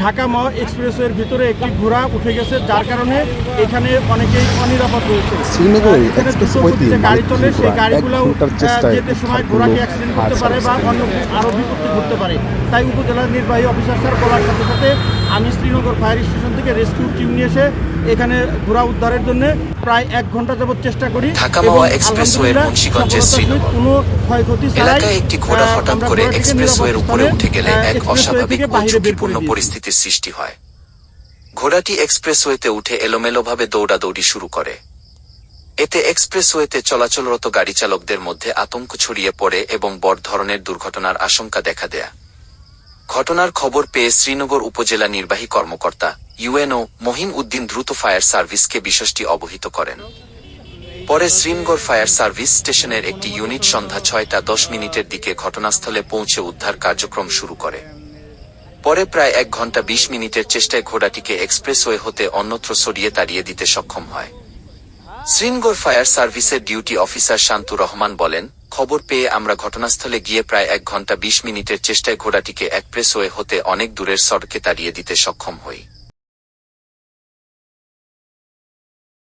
ঢাকা মাওয়া এক্সপ্রেসওয়ের ভিতরে একটি ঘোড়া উঠে গেছে, যার কারণে এখানে অনেকেই অনিরাপদ রয়েছে। এখানে দ্রুত গতিতে গাড়ি চলে, সেই গাড়িগুলো যেতে সময় ঘোড়াকে অ্যাক্সিডেন্ট করতে পারে বা অন্য আরও বিপত্তি ঘটতে পারে। তাই উপজেলার নির্বাহী অফিসার স্যার বলার সাথে সাথে আমি শ্রীনগর ফায়ার স্টেশন থেকে রেস্কিউ টিম নিয়ে এসে এখানে ঘোড়া উদ্ধারের জন্য প্রায় 1 ঘন্টা যাবত চেষ্টা করি। ঢাকা মাওয়া এক্সপ্রেসওয়ের মুন্সিগঞ্জের শ্রীনগর কোনো ক্ষয়ক্ষতি এলাকায় একটি ঘোড়া হঠাৎ করে এক্সপ্রেসওয়ের উপরে উঠে গেলে এক অস্বাভাবিক ও ঝুঁকিপূর্ণ পরিস্থিতির সৃষ্টি হয়। ঘোড়াটি এক্সপ্রেসওয়েতে উঠে এলোমেলোভাবে দৌড়াদৌড়ি শুরু করে। এতে এক্সপ্রেসওয়েতে চলাচলরত গাড়ি চালকদের মধ্যে আতঙ্ক ছড়িয়ে পড়ে এবং বড় ধরনের দুর্ঘটনার আশঙ্কা দেখা দেয়। ঘটনার খবর পেয়ে শ্রীনগর উপজেলা নির্বাহী কর্মকর্তা ইউএনও মহিন উদ্দিন দ্রুত ফায়ার সার্ভিসকে বিষয়টি অবহিত করেন। পরে শ্রীনগর ফায়ার সার্ভিস স্টেশনের একটি ইউনিট সন্ধ্যা 6:10 দিকে ঘটনাস্থলে পৌঁছে উদ্ধার কার্যক্রম শুরু করে। পরে প্রায় 1 ঘন্টা 20 মিনিটের চেষ্টায় ঘোড়াটিকে এক্সপ্রেসওয়ে হতে অন্যত্র সরিয়ে তাড়িয়ে দিতে সক্ষম হয়। শ্রীনগর ফায়ার সার্ভিসের ডিউটি অফিসার শান্তুর রহমান বলেন, খবর পেয়ে আমরা ঘটনাস্থলে গিয়ে প্রায় 1 ঘন্টা 20 মিনিটের চেষ্টায় ঘোড়াটিকে এক্সপ্রেসওয়ে হতে অনেক দূরের সড়কে তাড়িয়ে দিতে সক্ষম হই।